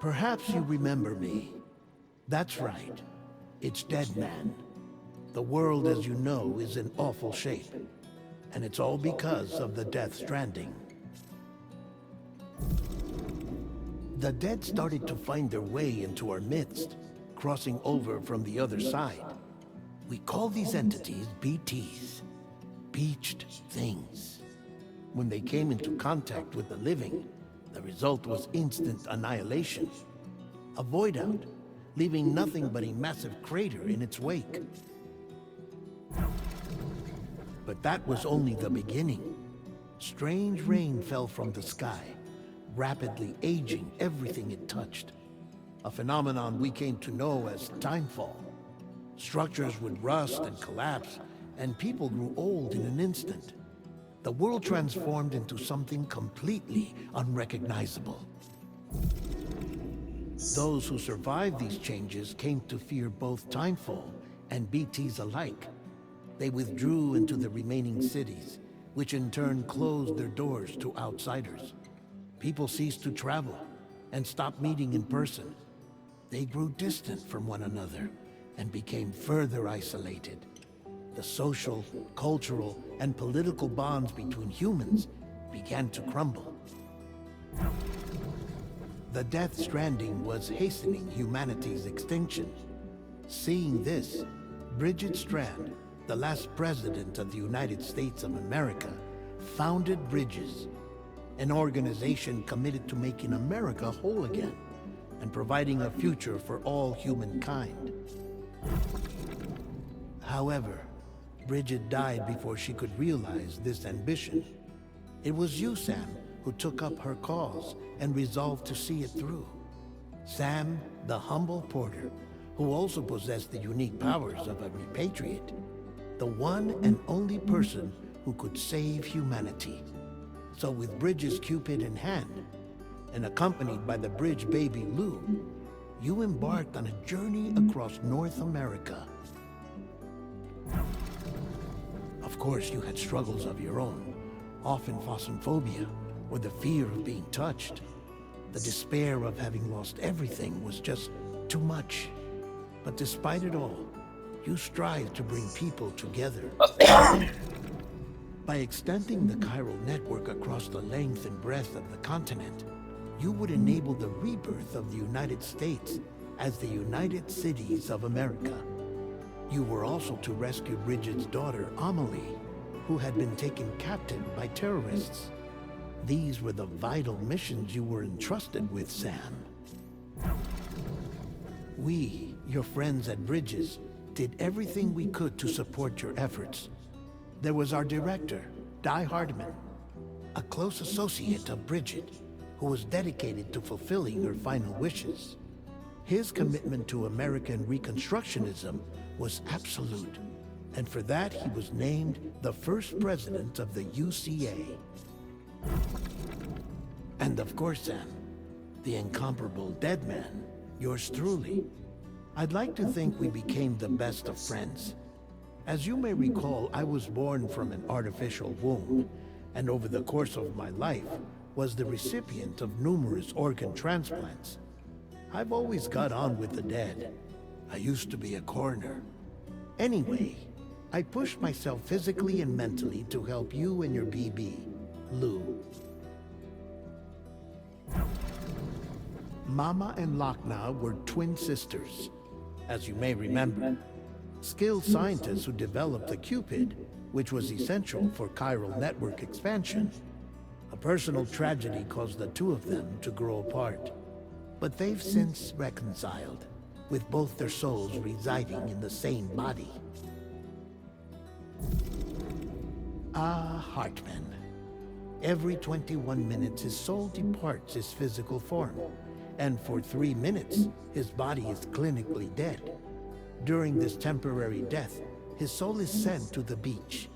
Perhaps you remember me. That's right. It's Deadman. The world, as you know, is in awful shape. And it's all because of the Death Stranding. The dead started to find their way into our midst, crossing over from the other side. We call these entities BTs, Beached Things. When they came into contact with the living, the result was instant annihilation. A void out, leaving nothing but a massive crater in its wake. But that was only the beginning. Strange rain fell from the sky, rapidly aging everything it touched. A phenomenon we came to know as timefall. Structures would rust and collapse, and people grew old in an instant. The world transformed into something completely unrecognizable. Those who survived these changes came to fear both timefall and BTs alike. They withdrew into the remaining cities, which in turn closed their doors to outsiders. People ceased to travel and stopped meeting in person. They grew distant from one another and became further isolated. The social, cultural, and political bonds between humans began to crumble. The Death Stranding was hastening humanity's extinction. Seeing this, Bridget Strand, the last president of the United States of America, founded Bridges, an organization committed to making America whole again and providing a future for all humankind. However, Bridget died before she could realize this ambition. It was you, Sam, who took up her cause and resolved to see it through. Sam, the humble porter, who also possessed the unique powers of a repatriate. The one and only person who could save humanity. So with Bridges' Cupid in hand, and accompanied by the bridge baby Lou, you embarked on a journey across North America. Of course, you had struggles of your own, often phasmophobia, or the fear of being touched. The despair of having lost everything was just too much. But despite it all, you strive to bring people together. By extending the chiral network across the length and breadth of the continent, you would enable the rebirth of the United States as the United Cities of America. You were also to rescue Bridget's daughter, Amelie, who had been taken captive by terrorists. These were the vital missions you were entrusted with, Sam. We, your friends at Bridges, did everything we could to support your efforts. There was our director, Di Hardman, a close associate of Bridget, who was dedicated to fulfilling her final wishes. His commitment to American Reconstructionism was absolute, and for that he was named the first president of the UCA. And of course, Sam, the incomparable Deadman, yours truly. I'd like to think we became the best of friends. As you may recall, I was born from an artificial womb, and over the course of my life, was the recipient of numerous organ transplants. I've always got on with the dead. I used to be a coroner. Anyway, I pushed myself physically and mentally to help you and your BB, Lou. Mama and Lochna were twin sisters, as you may remember. Skilled scientists who developed the Cupid, which was essential for chiral network expansion. A personal tragedy caused the two of them to grow apart. But they've since reconciled, with both their souls residing in the same body. Ah, Hartman. Every 21 minutes his soul departs his physical form, and for 3 minutes his body is clinically dead. During this temporary death, his soul is sent to the beach.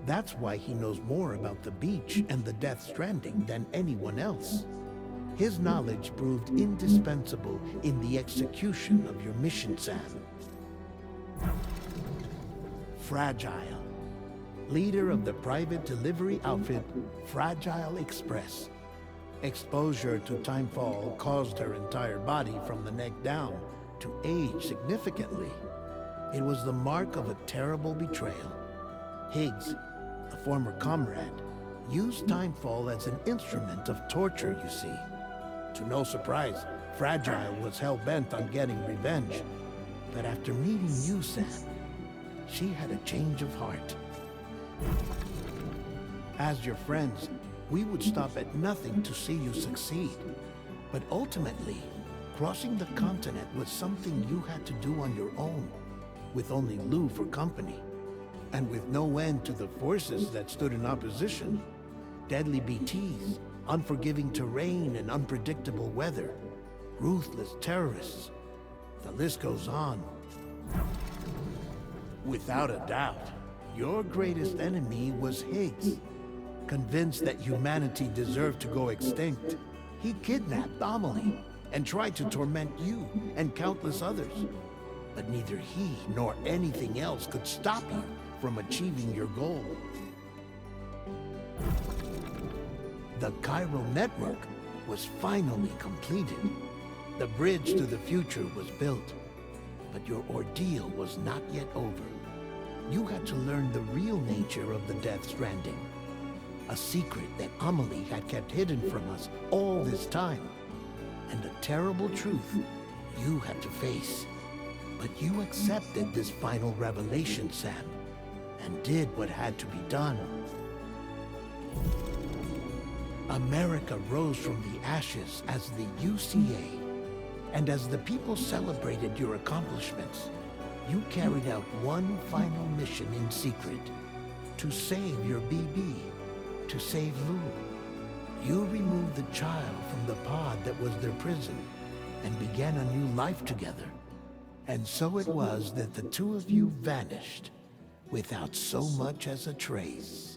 That's why he knows more about the beach and the Death Stranding than anyone else. His knowledge proved indispensable in the execution of your mission, Sam. Fragile, leader of the private delivery outfit Fragile Express. Exposure to timefall caused her entire body from the neck down to age significantly. It was the mark of a terrible betrayal. Higgs, a former comrade, used timefall as an instrument of torture, you see. To no surprise, Fragile was hell-bent on getting revenge. But after meeting you, Sam, she had a change of heart. As your friends, we would stop at nothing to see you succeed. But ultimately, crossing the continent was something you had to do on your own, with only Lou for company. And with no end to the forces that stood in opposition. Deadly BTs, unforgiving terrain and unpredictable weather, ruthless terrorists. The list goes on. Without a doubt, your greatest enemy was Higgs. Convinced that humanity deserved to go extinct, he kidnapped Amelie and tried to torment you and countless others. But neither he nor anything else could stop you from achieving your goal. The chiral network was finally completed. The bridge to the future was built. But your ordeal was not yet over. You had to learn the real nature of the Death Stranding. A secret that Amelie had kept hidden from us all this time. And a terrible truth you had to face. But you accepted this final revelation, Sam, and did what had to be done. America rose from the ashes as the UCA. And as the people celebrated your accomplishments, you carried out one final mission in secret. To save your BB. To save Lou. You removed the child from the pod that was their prison and began a new life together. And so it was that the two of you vanished without so much as a trace.